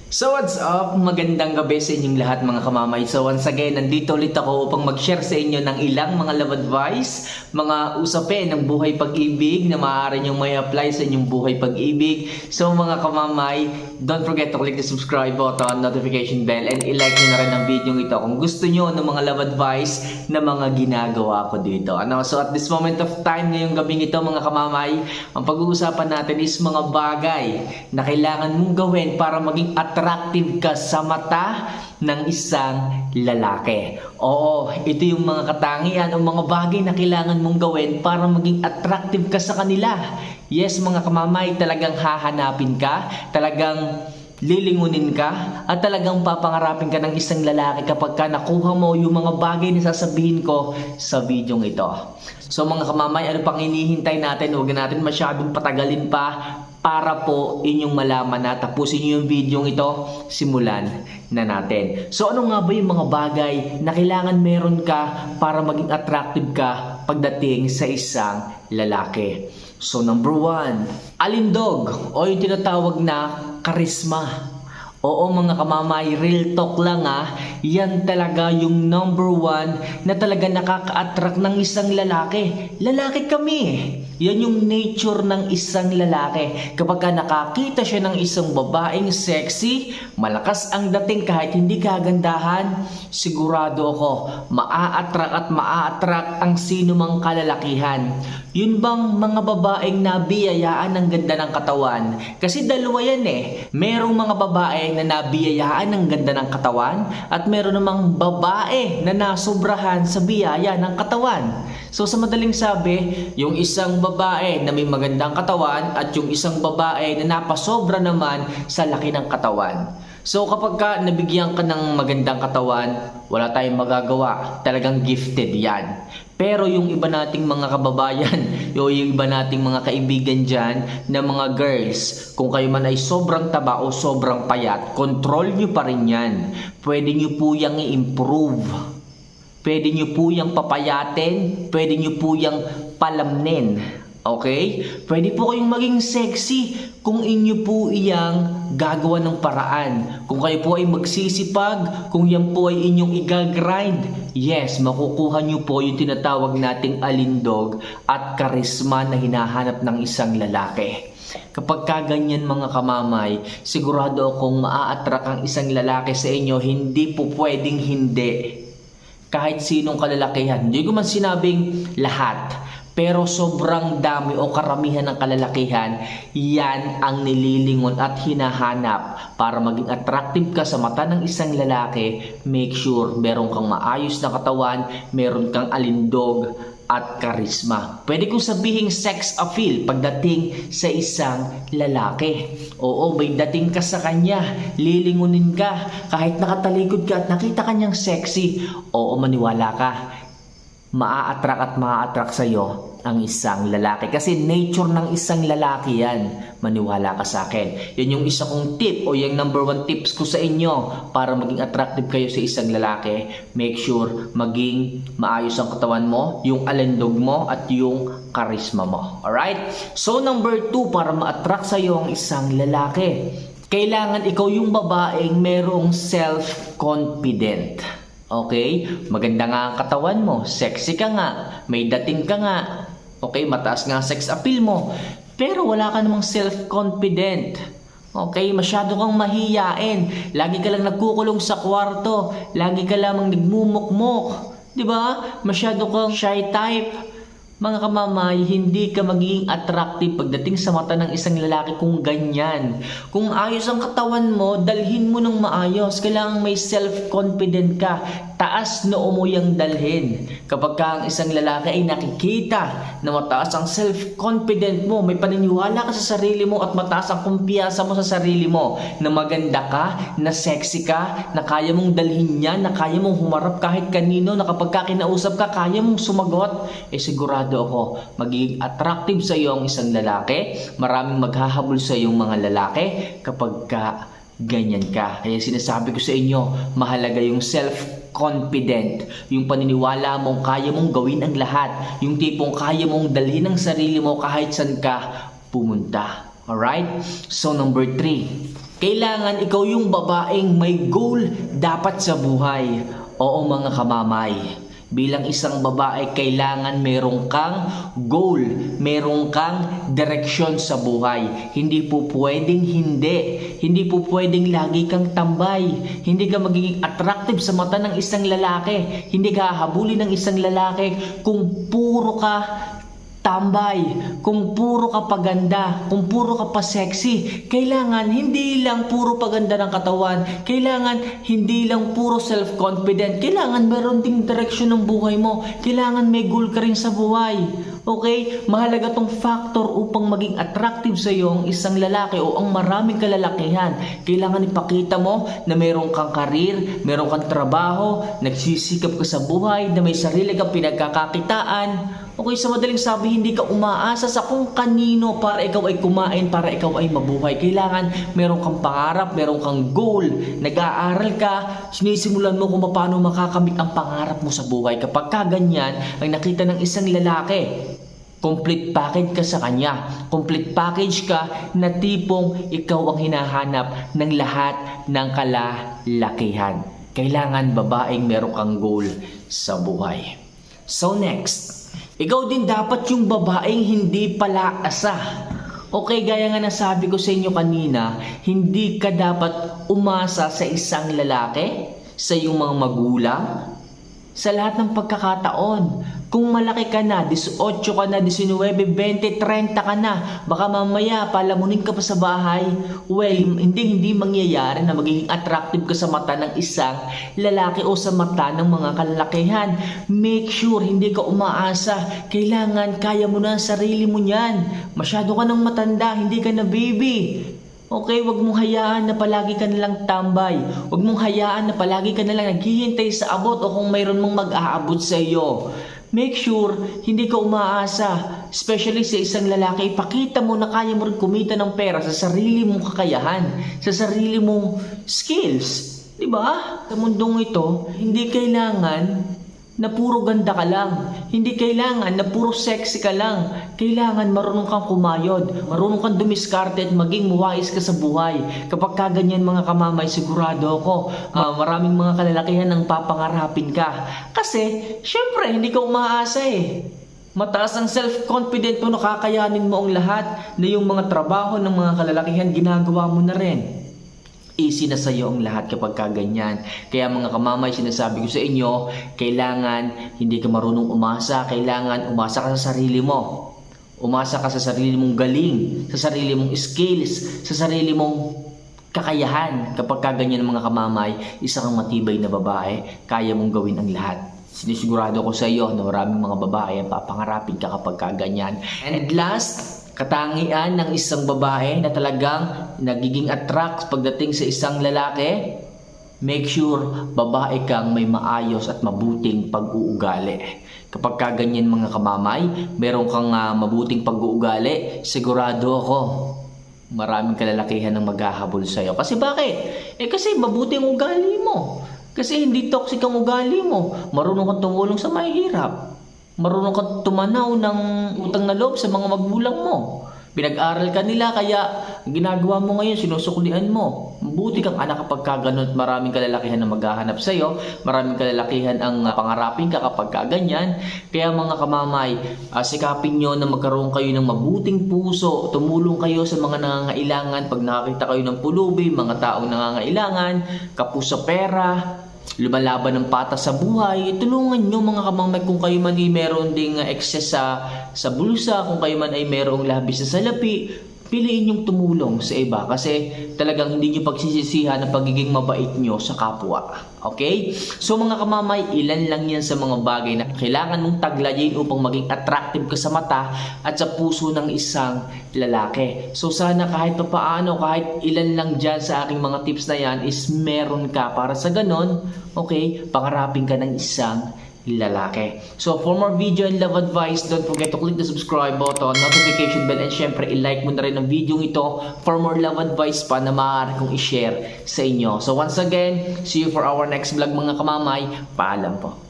So what's up? Magandang gabi sa inyong lahat mga kamamay. So once again, nandito ulit ako upang mag-share sa inyo ng ilang mga love advice, mga usapin ng buhay pag-ibig na maaari nyong may apply sa inyong buhay pag-ibig. So mga kamamay, don't forget to click the subscribe button, notification bell, and i-like nyo na rin ang video ito kung gusto nyo ng mga love advice na mga ginagawa ko dito. So at this moment of time, ngayong gabing ito mga kamamay, ang pag-uusapan natin is mga bagay na kailangan mong gawin para maging attractive ka sa mata ng isang lalaki. Oo, ito yung mga katangian o mga bagay na kailangan mong gawin para maging attractive ka sa kanila. Yes mga kamamay, talagang hahanapin ka, talagang lilingunin ka, at talagang papangarapin ka ng isang lalaki kapag ka nakuha mo yung mga bagay na sasabihin ko sa videong ito. So mga kamamay, ano pang hinihintay natin? Huwag natin masyadong patagalin pa para po inyong malaman na tapusin nyo yung video ito, simulan na natin. So ano nga ba yung mga bagay na kailangan meron ka para maging attractive ka pagdating sa isang lalaki? So number 1, alindog o yung tinatawag na karisma. Oo mga kamamay, real talk lang yan talaga yung number 1 na talaga nakaka-attract ng isang lalaki. Lalaki kami. Yan yung nature ng isang lalaki. Kapag ka nakakita siya ng isang babaeng sexy, malakas ang dating kahit hindi kagandahan, sigurado ako, maa-attract ang sino mang kalalakihan. Yun bang mga babaeng nabiyayaan ng ganda ng katawan? Kasi dalawa yan Merong mga babae na nabiyayaan ng ganda ng katawan at meron namang babae na nasobrahan sa biyaya ng katawan. So sa madaling sabi, yung isang babae na may magandang katawan at yung isang babae na napasobra naman sa laki ng katawan. So kapag ka nabigyan ka ng magandang katawan, wala tayong magagawa. Talagang gifted yan. Pero yung iba nating mga kababayan, yung iba nating mga kaibigan dyan na mga girls, kung kayo man ay sobrang taba o sobrang payat, control nyo pa rin yan. Pwede nyo po yung i-improve. Pwede nyo po yung papayatin. Pwede nyo po yung palamnin. Okay? Pwede po kayong maging sexy kung inyo po iyang gagawa ng paraan. Kung kayo po ay magsisipag, kung yan po ay inyong igagrind, yes, makukuha nyo po yung tinatawag nating alindog at karisma na hinahanap ng isang lalaki. Kapag kaganyan mga kamamay, sigurado akong maa-attract ang isang lalaki sa inyo, hindi po pwedeng hindi. Kahit sinong kalalakihan, hindi ko man sinabing lahat. Pero sobrang dami o karamihan ng kalalakihan, yan ang nililingon at hinahanap para maging attractive ka sa mata ng isang lalaki. Make sure meron kang maayos na katawan, meron kang alindog at karisma. Pwede kong sabihin sex appeal pagdating sa isang lalaki. Oo, may dating ka sa kanya, lilingunin ka, kahit nakatalikod ka at nakita kanyang sexy. Oo, maniwala ka, maa-attract sa'yo ang isang lalaki. Kasi nature ng isang lalaki yan. Maniwala ka sa akin. Yan yung isa kong tip o yung number 1 tips ko sa inyo para maging attractive kayo sa isang lalaki. Make sure maging maayos ang katawan mo, yung alindog mo at yung karisma mo. Alright? So number 2, para ma-attract sa'yo ang isang lalaki, kailangan ikaw yung babaeng merong self-confident. Okay? Maganda nga ang katawan mo, sexy ka nga, may dating ka nga, okay, mataas nga sex appeal mo, pero wala ka namang self-confident. Okay, masyado kang mahiyain, lagi ka lang nagkukulong sa kwarto, lagi ka lamang nagmumukmok, di ba? Masyado kang shy type. Mga kamamay, hindi ka magiging attractive pagdating sa mata ng isang lalaki kung ganyan. Kung ayos ang katawan mo, dalhin mo ng maayos. Kailangan may self-confident ka. Taas noo mo yung dalhin. Kapag ka ang isang lalaki ay nakikita na mataas ang self-confident mo, may paniniwala ka sa sarili mo at mataas ang kumpiyansa mo sa sarili mo, na maganda ka, na sexy ka, na kaya mong dalhin yan, na kaya mong humarap kahit kanino, na kapag ka kinausap ka, kaya mong sumagot, sigurado ako, magiging attractive sa iyo ang isang lalaki. Maraming maghahabol sa iyong mga lalaki kapag ka ganyan ka. Kaya sinasabi ko sa inyo, mahalaga yung self-confident, yung paniniwala mong kaya mong gawin ang lahat, yung tipong kaya mong dalhin ang sarili mo kahit saan ka pumunta. Alright? So number 3, Kailangan ikaw yung babaeng may goal dapat sa buhay. Oo mga kamamay, bilang isang babae kailangan meron kang goal, meron kang direksyon sa buhay. Hindi po pwedeng hindi po pwedeng lagi kang tambay. Hindi ka magiging attractive sa mata ng isang lalaki. Hindi ka hahabulin ng isang lalaki kung puro ka tambay, kung puro ka paganda, kung puro ka pa sexy. Kailangan hindi lang puro paganda ng katawan, kailangan hindi lang puro self-confident, kailangan meron ding direksyon ng buhay mo, kailangan may goal ka rin sa buhay. Okay? Mahalaga tong factor upang maging attractive sa iyo ang isang lalaki o ang maraming kalalakihan. Kailangan ipakita mo na meron kang karir, meron kang trabaho, nagsisikap ka sa buhay, na may sarili kang pinagkakakitaan. Okay, sa madaling sabi, hindi ka umaasa sa kung kanino para ikaw ay kumain, para ikaw ay mabuhay. Kailangan meron kang pangarap, meron kang goal, nag-aaral ka, sinisimulan mo kung paano makakamit ang pangarap mo sa buhay. Kapag kaganyan, ang nakita ng isang lalaki, complete package ka sa kanya. Complete package ka na tipong ikaw ang hinahanap ng lahat ng kalalakihan. Kailangan babaeng meron kang goal sa buhay. So next, ikaw din dapat yung babaeng hindi palaasa. Okay, gaya nga nasabi ko sa inyo kanina, hindi ka dapat umasa sa isang lalaki, sa iyong mga magulang, sa lahat ng pagkakataon. Kung malaki ka na, 18 ka na, 19, 20, 30 ka na, baka mamaya palamunin ka pa sa bahay. Well, hindi mangyayari na magiging attractive ka sa mata ng isang lalaki o sa mata ng mga kalalakihan. Make sure hindi ka umaasa. Kailangan kaya mo na ang sarili mo niyan. Masyado ka nang matanda, hindi ka na baby. Okay, wag mong hayaan na palagi ka nalang tambay. Wag mong hayaan na palagi ka nalang naghihintay sa abot o kung mayroon mong mag-aabot sa iyo. Make sure hindi ka umaasa, especially sa isang lalaki. Ipakita mo na kaya mo rin kumita ng pera sa sarili mong kakayahan, sa sarili mong skills. Diba? Sa mundong ito, hindi kailangan na puro ganda ka lang. Hindi kailangan na puro sexy ka lang. Kailangan marunong kang kumayod, marunong kang dumiskarte at maging wise ka sa buhay. Kapag kaganyan mga kamamay, sigurado ako, maraming mga kalalakihan ang papangarapin ka. Kasi, syempre, hindi ka umaasa eh. Mataas ang self-confident mo, nakakayanin mo ang lahat na yung mga trabaho ng mga kalalakihan, ginagawa mo na rin. Easy na sa iyo ang lahat kapag kaganyan. Kaya mga kamamay, sinasabi ko sa inyo, kailangan hindi ka marunong umasa, kailangan umasa ka sa sarili mo. Umasa ka sa sarili mong galing, sa sarili mong skills, sa sarili mong kakayahan. Kapag kaganyan mga kamamay, isa kang matibay na babae, kaya mong gawin ang lahat. Sinisigurado ko sa iyo na maraming mga babae ang papangarapin ka kapag kaganyan. And last, katangian ng isang babae na talagang nagiging attract pagdating sa isang lalaki, make sure babae kang may maayos at mabuting pag-uugali. Kapag kaganyan mga kamamay, meron kang mabuting pag-uugali, sigurado ako maraming kalalakihan ang maghahabol sa iyo. Kasi bakit? Kasi mabuti ang ugali mo. Kasi hindi toxic ang ugali mo. Marunong kang tumulong sa mahihirap. Marunong kang tumanaw ng utang na loob sa mga magulang mo. Pinag-aral ka nila, kaya ginagawa mo ngayon, sinusuklian mo. Mabuti kang anak kapag kaganon at maraming kalalakihan na maghahanap sa iyo. Maraming kalalakihan ang pangarapin ka kapag kaganyan. Kaya mga kamamay, sikapin nyo na magkaroon kayo ng mabuting puso. Tumulong kayo sa mga nangangailangan. Pag nakakita kayo ng pulubi, mga taong nangangailangan, kapos sa pera, lumalaban ng patas sa buhay, tulungan nyo mga kamamay. Kung kayo man ay meron ding excess sa bulsa, kung kayo man ay merong labis sa salapi, piliin yung tumulong sa iba kasi talagang hindi nyo pagsisisihan ang pagiging mabait nyo sa kapwa. Okay? So mga kamamay, ilan lang yan sa mga bagay na kailangan mong taglayin upang maging attractive ka sa mata at sa puso ng isang lalaki. So sana kahit paano, kahit ilan lang dyan sa aking mga tips na yan is meron ka para sa ganon, okay, pangarapin ka ng isang lalaki. So for more video and love advice, don't forget to click the subscribe button, notification bell, and syempre i-like mo na rin ang video ito for more love advice pa na maaari kong i-share sa inyo. So once again, see you for our next vlog mga kamamay. Paalam po.